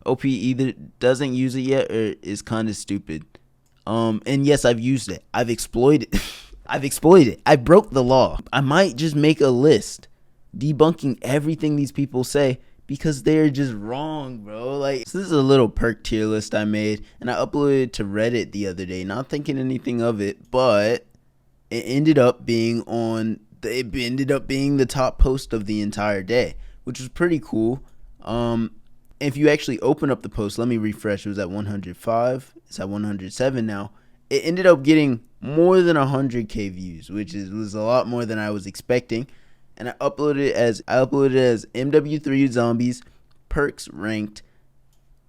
OP either doesn't use it yet or is kind of stupid. And yes, I've used it. I've exploited. I've exploited. I broke the law. I might just make a list debunking everything these people say because they're just wrong, bro. Like, so this is a little perk tier list I made, and I uploaded it to Reddit the other day, not thinking anything of it, but it ended up being the top post of the entire day, which was pretty cool. If you actually open up the post, let me refresh. It was at 105. It's at 107 now. It ended up getting more than 100k views, which was a lot more than I was expecting. And I uploaded it as MW3 zombies, perks ranked,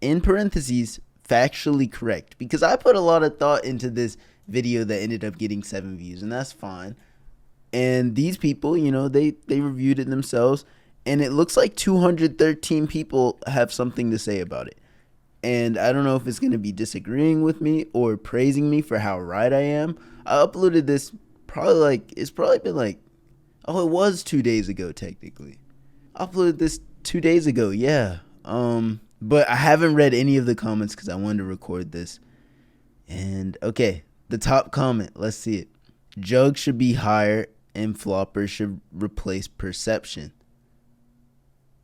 in parentheses, factually correct, because I put a lot of thought into this video that ended up getting 7 views, and that's fine. And these people, they reviewed it themselves, and it looks like 213 people have something to say about it. And I don't know if it's going to be disagreeing with me or praising me for how right I am. I uploaded this it's probably been like, it was 2 days ago technically. I uploaded this 2 days ago, yeah. But I haven't read any of the comments because I wanted to record this. And okay, the top comment, let's see it. Jug should be higher and Flopper should replace Perception.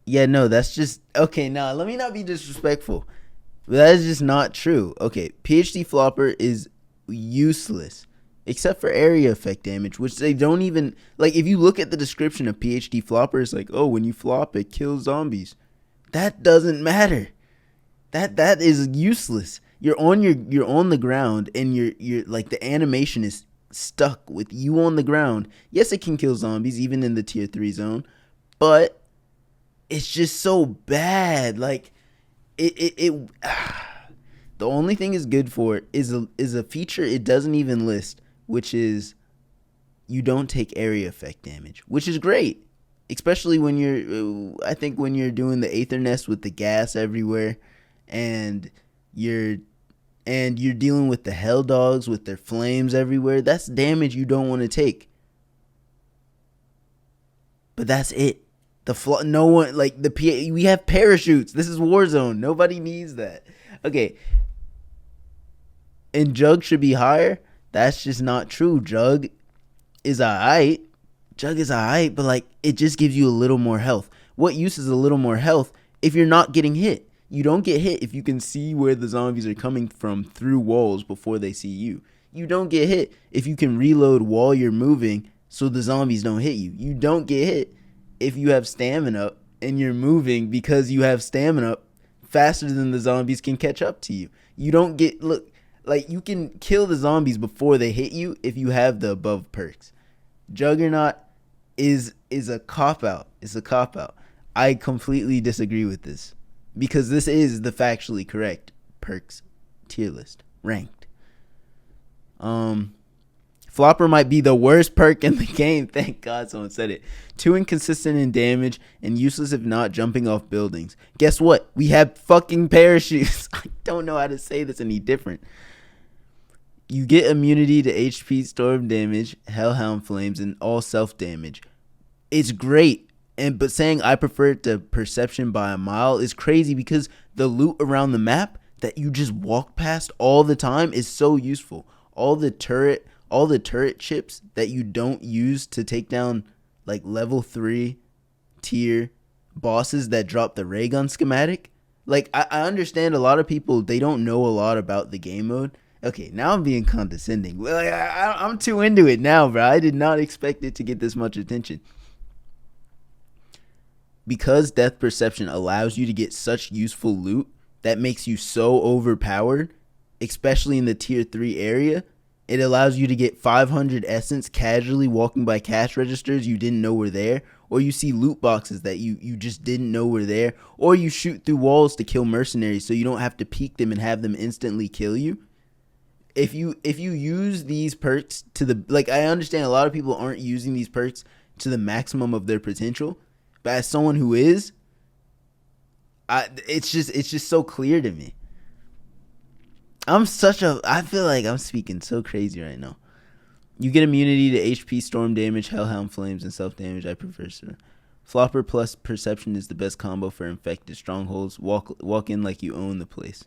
Yeah, no, that's just, okay, nah, let me not be disrespectful. But that is just not true. Okay, PhD Flopper is useless, except for area effect damage, which they don't even, like, if you look at the description of PhD Flopper, it's like, oh, when you flop, it kills zombies. That doesn't matter. That is useless. You're on the ground, and you're like, the animation is stuck with you on the ground. Yes, it can kill zombies, even in the tier 3 zone, but it's just so bad. Like, the only thing is good for it is a feature it doesn't even list, which is you don't take area effect damage, which is great, especially when you're doing the Aether Nest with the gas everywhere, and you're dealing with the Hell Dogs with their flames everywhere. That's damage you don't want to take. But that's it. No one, like, we have parachutes. This is Warzone. Nobody needs that. Okay. And Jug should be higher. That's just not true. Jug is alright, but like, it just gives you a little more health. What use is a little more health if you're not getting hit? You don't get hit if you can see where the zombies are coming from through walls before they see you. You don't get hit if you can reload while you're moving so the zombies don't hit you. You don't get hit if you have stamina and you're moving because you have stamina faster than the zombies can catch up to you. You don't get, like, you can kill the zombies before they hit you if you have the above perks. Juggernaut is a cop-out. It's a cop-out. I completely disagree with this, because this is the factually correct perks tier list, ranked. Flopper might be the worst perk in the game. Thank God someone said it. Too inconsistent in damage and useless if not jumping off buildings. Guess what? We have fucking parachutes. I don't know how to say this any different. You get immunity to HP, storm damage, hellhound flames, and all self damage. It's great. But saying I prefer it to Perception by a mile is crazy, because the loot around the map that you just walk past all the time is so useful. All the turret chips that you don't use to take down, like, level 3 tier bosses that drop the ray gun schematic. Like, I understand a lot of people, they don't know a lot about the game mode. Okay, now I'm being condescending. Like, I'm too into it now, bro. I did not expect it to get this much attention. Because Death Perception allows you to get such useful loot that makes you so overpowered, especially in the tier 3 area, it allows you to get 500 essence casually walking by cash registers you didn't know were there, or you see loot boxes that you just didn't know were there, or you shoot through walls to kill mercenaries so you don't have to peek them and have them instantly kill you. If you use these perks to the, like, I understand a lot of people aren't using these perks to the maximum of their potential, but as someone who is, it's just so clear to me. I feel like I'm speaking so crazy right now. You get immunity to HP, storm damage, hellhound flames, and self damage. I prefer Flopper plus perception is the best combo for infected strongholds. Walk in like you own the place.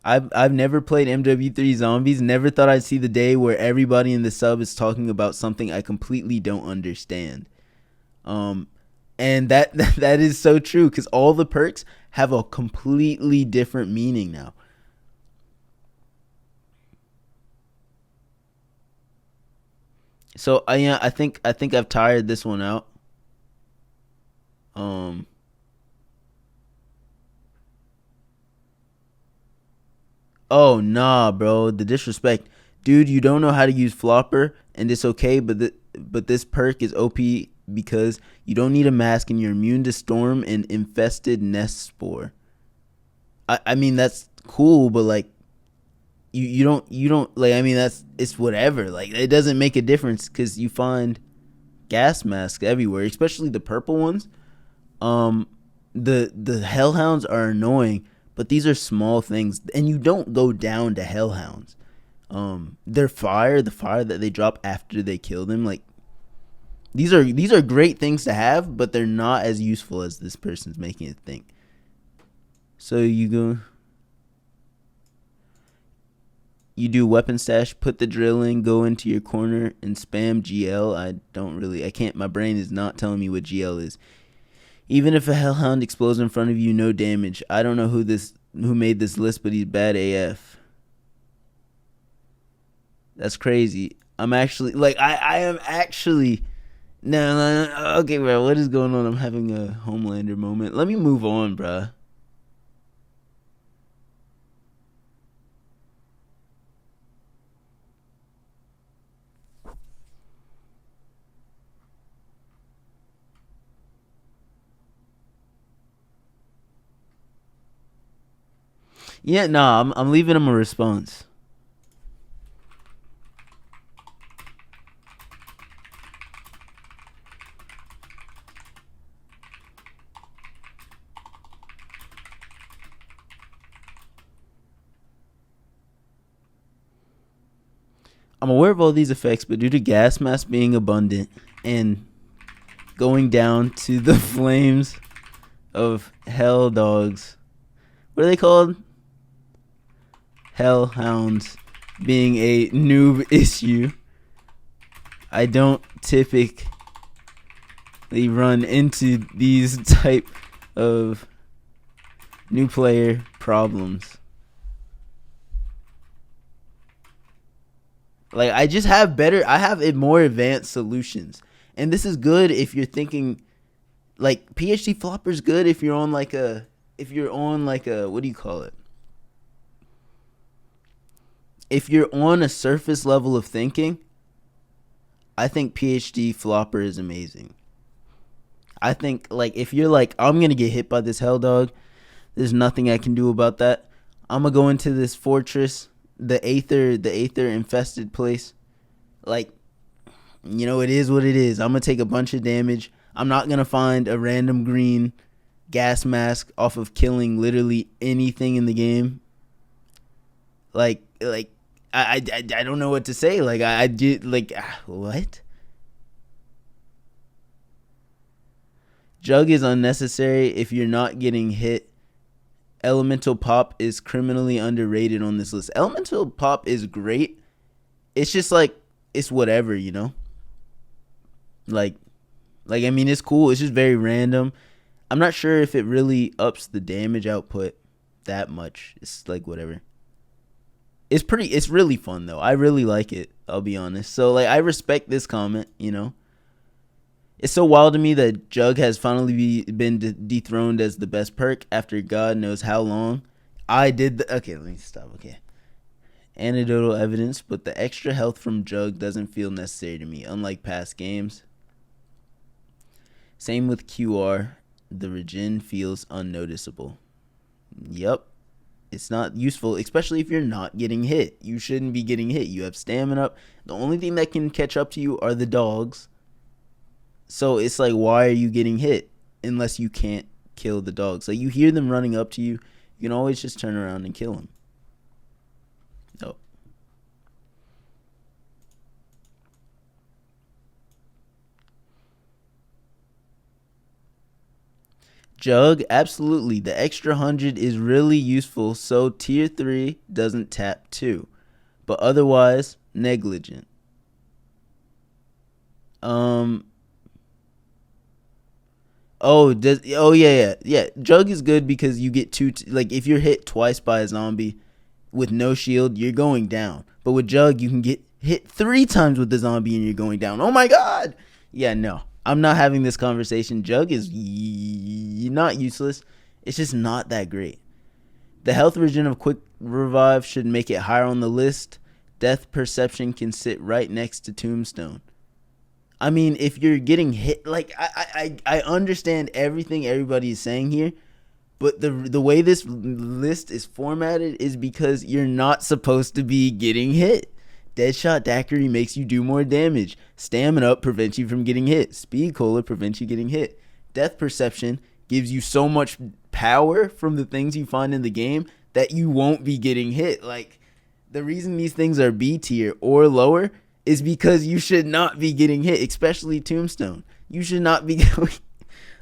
I've never played MW3 Zombies. Never thought I'd see the day where everybody in the sub is talking about something I completely don't understand. And that is so true, because all the perks have a completely different meaning now. So yeah, I think I've tired this one out. Um, oh nah, bro, the disrespect, dude. You don't know how to use flopper, and it's okay. But this perk is OP because you don't need a mask and you're immune to storm and infested nest spore. I mean that's cool, but like you don't like. I mean it's whatever. Like it doesn't make a difference because you find gas masks everywhere, especially the purple ones. Um, the hellhounds are annoying, but these are small things, and you don't go down to hellhounds. Their fire, the fire that they drop after they kill them, like these are great things to have, but they're not as useful as this person's making it think. So you do weapon stash, put the drill in, go into your corner, and spam GL. I can't. My brain is not telling me what GL is. Even if a hellhound explodes in front of you, no damage. I don't know who made this list, but he's bad AF. That's crazy. I'm actually like I am actually no, okay, bro. What is going on? I'm having a Homelander moment. Let me move on, bro. Yeah, nah, I'm leaving him a response. I'm aware of all these effects, but due to gas mask being abundant and going down to the flames of hell dogs, what are they called? Hellhounds being a noob issue, I don't typically run into these type of new player problems. Like I have more advanced solutions. And this is good if you're thinking like PhD flopper's good if you're on like a what do you call it? If you're on a surface level of thinking, I think PhD flopper is amazing. I think like if you're like I'm going to get hit by this hell dog, there's nothing I can do about that. I'm going to go into this fortress, the aether infested place. Like it is what it is. I'm going to take a bunch of damage. I'm not going to find a random green gas mask off of killing literally anything in the game. Like I don't know what to say. Like I did like what? Jug is unnecessary if you're not getting hit. Elemental pop is criminally underrated on this list. Elemental pop is great. It's just like it's whatever, Like I mean it's cool. It's just very random. I'm not sure if it really ups the damage output that much. It's like whatever. It's really fun though. I really like it, I'll be honest. So like I respect this comment, It's so wild to me that Jug has finally been dethroned as the best perk after God knows how long. Okay, let me stop. Okay. Anecdotal evidence, but the extra health from Jug doesn't feel necessary to me, unlike past games. Same with QR. The regen feels unnoticeable. Yep. It's not useful, especially if you're not getting hit. You shouldn't be getting hit. You have stamina. The only thing that can catch up to you are the dogs. So it's like, why are you getting hit unless you can't kill the dogs? Like you hear them running up to you, you can always just turn around and kill them. No. Jug, absolutely. The extra 100 is really useful, so tier 3 doesn't tap 2. But otherwise, negligent. Um. Yeah. Jug is good because you get two. Like if you're hit twice by a zombie with no shield, you're going down. But with Jug, you can get hit 3 times with the zombie and you're going down. Oh my god! Yeah, no, I'm not having this conversation. Jug is not useless. It's just not that great. The health regen of quick revive should make it higher on the list. Death perception can sit right next to tombstone. I mean, if you're getting hit, like I understand everything everybody is saying here, but the way this list is formatted is because you're not supposed to be getting hit. Deadshot Daiquiri makes you do more damage. Stamina up prevents you from getting hit. Speed Cola prevents you getting hit. Death Perception gives you so much power from the things you find in the game that you won't be getting hit. Like, the reason these things are B tier or lower is because you should not be getting hit, especially Tombstone. You should not be going.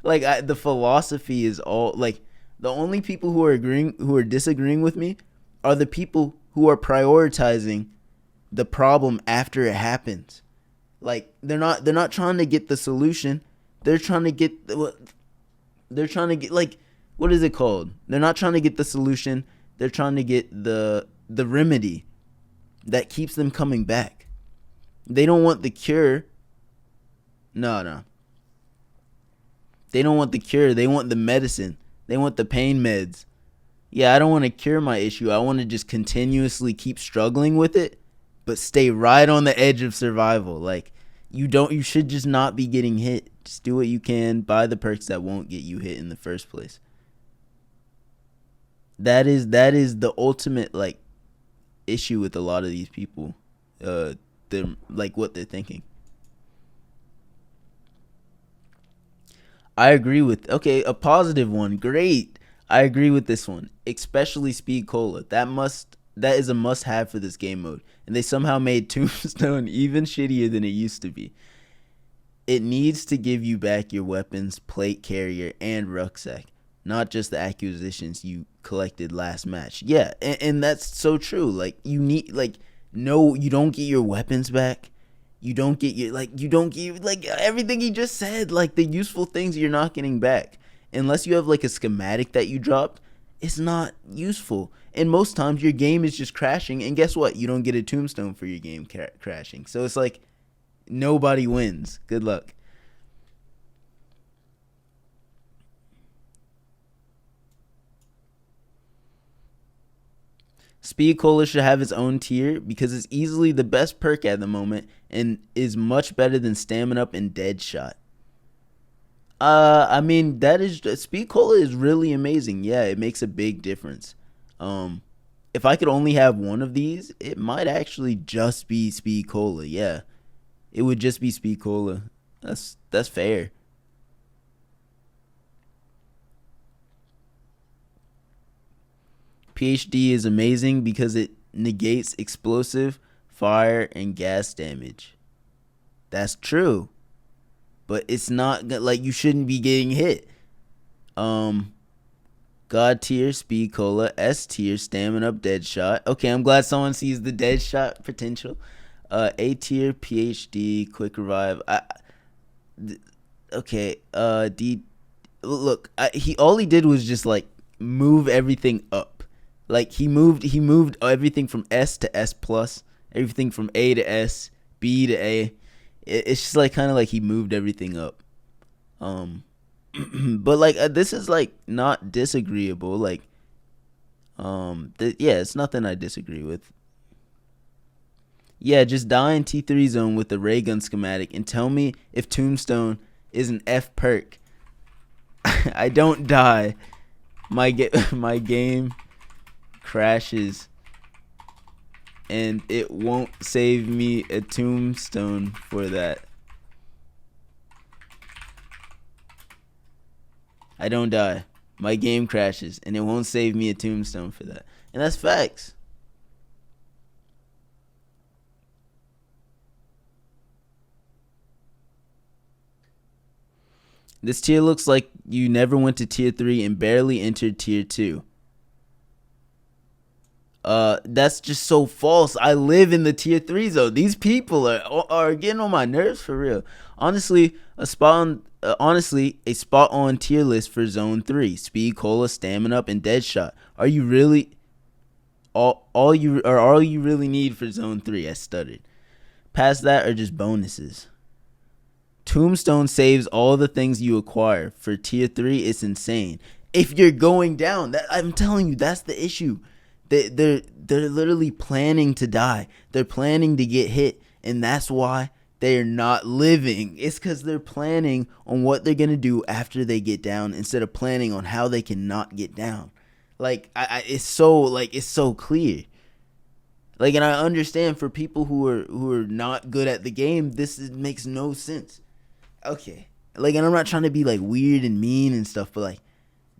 The philosophy is all like the only people who are disagreeing with me are the people who are prioritizing the problem after it happens. Like they're not trying to get the solution. They're trying to get like, what is it called? They're not trying to get the solution. They're trying to get the remedy that keeps them coming back. They don't want the cure. No. They don't want the cure. They want the medicine. They want the pain meds. Yeah, I don't want to cure my issue. I want to just continuously keep struggling with it, but stay right on the edge of survival. Like, you should just not be getting hit. Just do what you can. Buy the perks that won't get you hit in the first place. That is the ultimate, like, issue with a lot of these people. They're like what they're thinking. I agree with a positive one. Great. I agree with this one, especially Speed Cola. That is a must have for this game mode. And they somehow made Tombstone even shittier than it used to be. It needs to give you back your weapons, plate carrier, and rucksack, not just the acquisitions you collected last match. Yeah, and that's so true. Like, you need, like, no, you don't get your weapons back. You don't get everything he just said. Like, the useful things you're not getting back. Unless you have, like, a schematic that you dropped, it's not useful. And most times your game is just crashing. And guess what? You don't get a tombstone for your game crashing. So it's like nobody wins. Good luck. Speed Cola should have its own tier because it's easily the best perk at the moment and is much better than Stamina Up and Deadshot. I mean, that is Speed Cola is really amazing. Yeah, it makes a big difference. If I could only have one of these, it might actually just be Speed Cola. Yeah, it would just be Speed Cola. That's fair. PhD is amazing because it negates explosive, fire, and gas damage. That's true, but it's not like you shouldn't be getting hit. Um, God tier, Speed Cola. S tier, Stamina Up, Deadshot. Okay, I'm glad someone sees the Deadshot potential. A tier, PhD, Quick Revive. Okay. D. Look, all he did was just like move everything up. Like, he moved everything from S to S plus, everything from A to S, B to A. It's just like kind of like he moved everything up. But like, this is like not disagreeable. Like, yeah, it's nothing I disagree with. Yeah, just die in T3 zone with the ray gun schematic and tell me if Tombstone is an F perk. I don't die. My game crashes and it won't save me a tombstone for that. I don't die. My game crashes and it won't save me a tombstone for that. And that's facts. This tier looks like you never went to tier 3 and barely entered tier 2. That's just so false. I live in the tier 3 zone. These people are getting on my nerves for real. Honestly, a spot on tier list for zone 3. Speed, cola, stamina up, and dead shot. Are you really all you really need for zone 3? I stuttered. Past that are just bonuses. Tombstone saves all the things you acquire. For tier 3, it's insane. If you're going down, I'm telling you, that's the issue. They're literally planning to die. They're planning to get hit, and that's why they're not living. It's because they're planning on what they're gonna do after they get down instead of planning on how they can not get down. Like it's so clear. Like, and I understand for people who are not good at the game, makes no sense. Okay, like, and I'm not trying to be like weird and mean and stuff, but like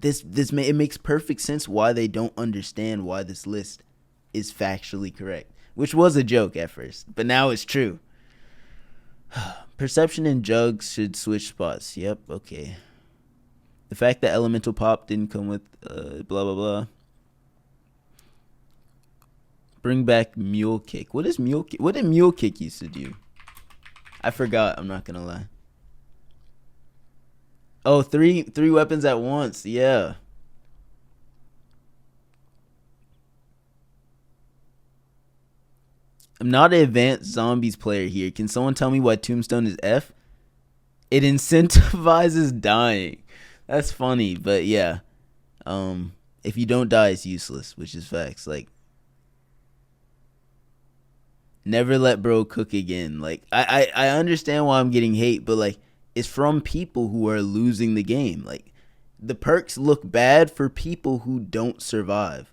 it makes perfect sense why they don't understand why this list is factually correct, which was a joke at first, but now it's true. Perception and Jugs should switch spots. Yep, okay. The fact that Elemental Pop didn't come with blah blah blah. Bring back Mule Kick. What is Mule Kick? What did Mule Kick used to do? I forgot. I'm not gonna lie. Oh, three weapons at once. Yeah. I'm not an advanced zombies player here. Can someone tell me why Tombstone is F? It incentivizes dying. That's funny, but yeah. If you don't die, it's useless, which is facts. Like, never let bro cook again. Like, I understand why I'm getting hate, but like, it's from people who are losing the game. Like, the perks look bad for people who don't survive.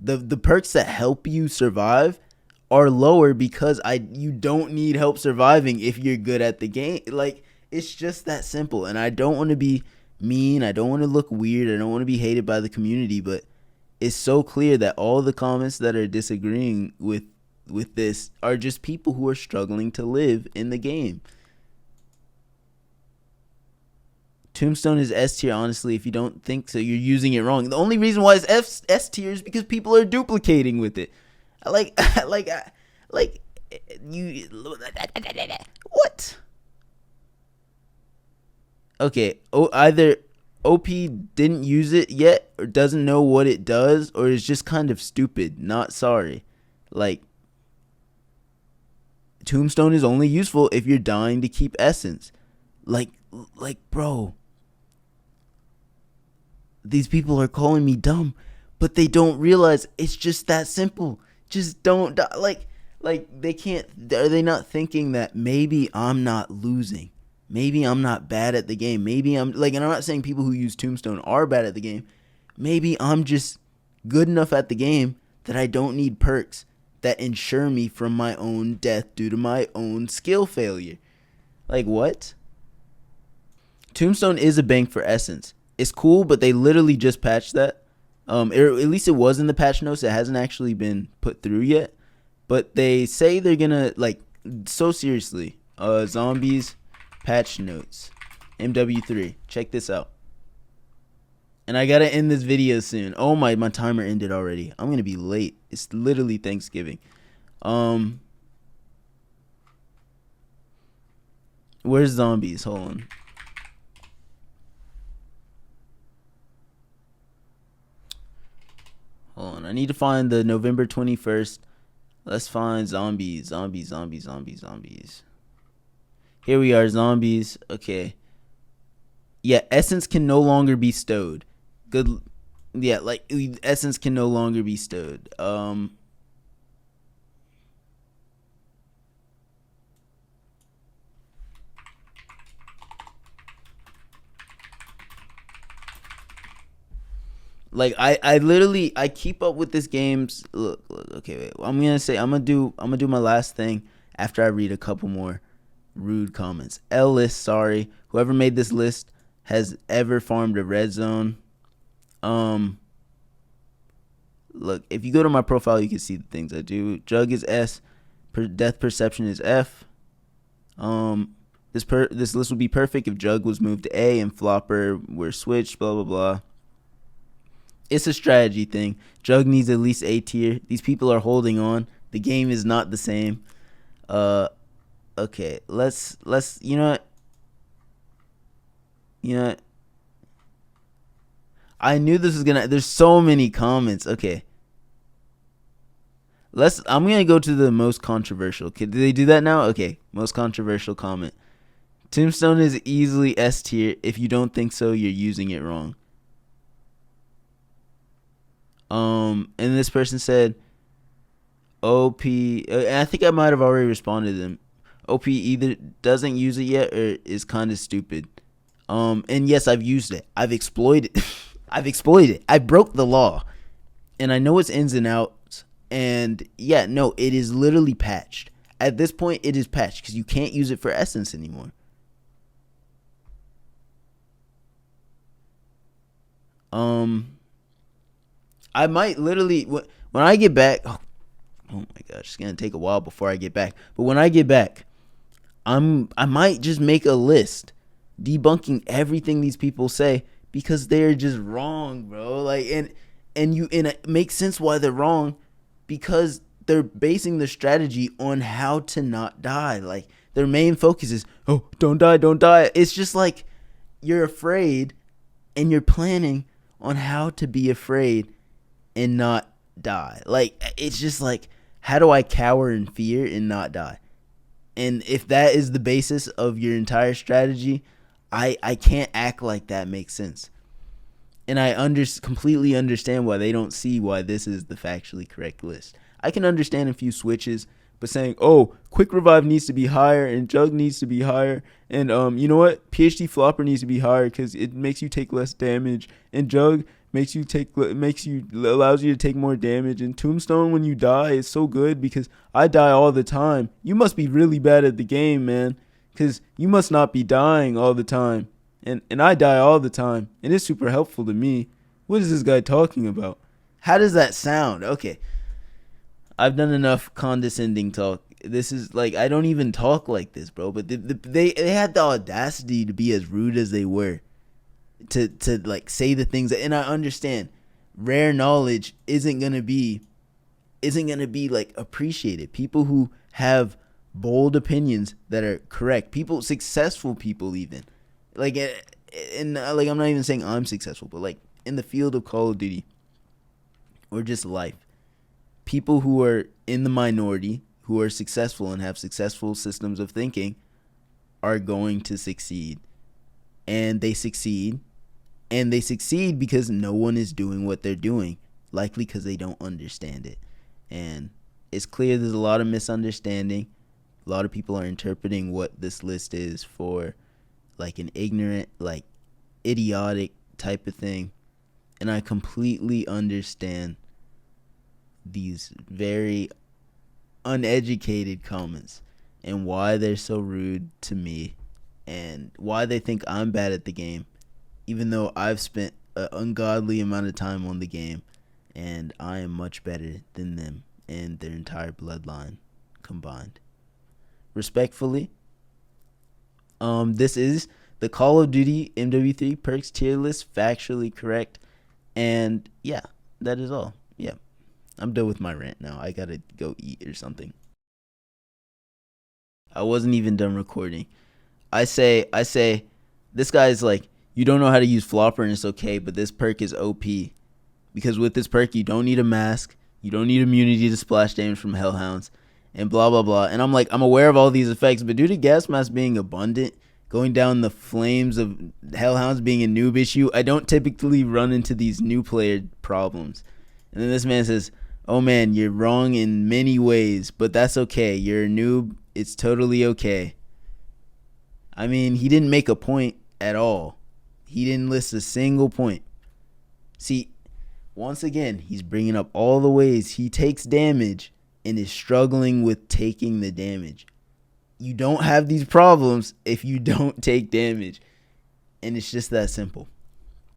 The perks that help you survive are lower because you don't need help surviving if you're good at the game. Like, it's just that simple. And I don't want to be mean. I don't want to look weird. I don't want to be hated by the community, but it's so clear that all the comments that are disagreeing with this are just people who are struggling to live in the game. Tombstone is S tier, honestly. If you don't think so, you're using it wrong. The only reason why it's S tier is because people are duplicating with it. Like you. What? Okay. Either OP didn't use it yet, or doesn't know what it does, or is just kind of stupid. Not sorry. Like, Tombstone is only useful if you're dying to keep essence. Like, bro. These people are calling me dumb, but they don't realize it's just that simple. Just don't die. Like they can't. Are they not thinking that maybe I'm not losing? Maybe I'm not bad at the game. Maybe I'm like, and I'm not saying people who use Tombstone are bad at the game. Maybe I'm just good enough at the game that I don't need perks that ensure me from my own death due to my own skill failure. Like, what? Tombstone is a bank for essence. It's cool, but they literally just patched that. At least it was in the patch notes. It hasn't actually been put through yet. But they say they're gonna, like, so seriously. Zombies patch notes. MW3. Check this out. And I gotta end this video soon. Oh my timer ended already. I'm gonna be late. It's literally Thanksgiving. Where's zombies? Hold on. Hold on. I need to find the November 21st. Let's find zombies. Zombies. Here we are, zombies. Okay. Yeah, essence can no longer be stowed. Good. Yeah, like, essence can no longer be stowed. Like, I literally, I keep up with this game's look, okay, wait. I'm gonna do my last thing after I read a couple more rude comments. L list, sorry. Whoever made this list has ever farmed a red zone. Look, if you go to my profile, you can see the things I do. Jug is S. Death perception is F. This list would be perfect if Jug was moved to A and Flopper were switched, blah, blah, blah. It's a strategy thing. Jug needs at least A tier. These people are holding on. The game is not the same. Okay, let's you know what? I knew this was gonna. There's so many comments. Okay, I'm gonna go to the most controversial. Did they do that now? Okay, most controversial comment. Tombstone is easily S tier. If you don't think so, you're using it wrong. And this person said, OP. I think I might have already responded to them. OP either doesn't use it yet or is kind of stupid. And yes, I've used it. I've exploited. I broke the law, and I know its ins and outs. And yeah, no, it is literally patched. At this point, it is patched because you can't use it for essence anymore. I might literally when I get back. Oh my gosh, it's gonna take a while before I get back. But when I get back, I might just make a list debunking everything these people say because they're just wrong, bro. Like and it makes sense why they're wrong because they're basing their strategy on how to not die. Like their main focus is, oh, don't die, don't die. It's just like you're afraid and you're planning on how to be afraid and not die. Like it's just like, how do I cower in fear and not die? And if that is the basis of your entire strategy, I can't act like that makes sense. And I completely understand why they don't see why this is the factually correct list. I can understand a few switches, but saying, oh, Quick Revive needs to be higher and Jug needs to be higher, and you know what, PhD Flopper needs to be higher because it makes you take less damage, and Jug allows you to take more damage, and Tombstone when you die is so good because I die all the time. You must be really bad at the game, man, because you must not be dying all the time, and I die all the time, and it's super helpful to me. What is this guy talking about? How does that sound? Okay, I've done enough condescending talk. This is like, I don't even talk like this, bro, but they had the audacity to be as rude as they were. To like say the things and I understand rare knowledge isn't gonna be like appreciated. People who have bold opinions that are correct, successful people even, like, and like, I'm not even saying I'm successful, but like in the field of Call of Duty or just life, people who are in the minority who are successful and have successful systems of thinking are going to succeed. And they succeed because no one is doing what they're doing, likely because they don't understand it. And it's clear there's a lot of misunderstanding. A lot of people are interpreting what this list is for like an ignorant, like idiotic type of thing. And I completely understand these very uneducated comments and why they're so rude to me and why they think I'm bad at the game, even though I've spent an ungodly amount of time on the game, and I am much better than them and their entire bloodline combined. Respectfully, this is the Call of Duty MW3 Perks tier list, factually correct, and yeah, that is all. Yeah, I'm done with my rant now. I gotta go eat or something. I wasn't even done recording. I say, this guy's like, you don't know how to use Flopper and it's okay, but this perk is OP. Because with this perk, you don't need a mask, you don't need immunity to splash damage from Hellhounds, and blah, blah, blah. And I'm like, I'm aware of all these effects, but due to gas mask being abundant, going down the flames of Hellhounds being a noob issue, I don't typically run into these new player problems. And then this man says, oh man, you're wrong in many ways, but that's okay. You're a noob. It's totally okay. I mean, he didn't make a point at all. He didn't list a single point. See, once again, he's bringing up all the ways he takes damage and is struggling with taking the damage. You don't have these problems if you don't take damage. And it's just that simple.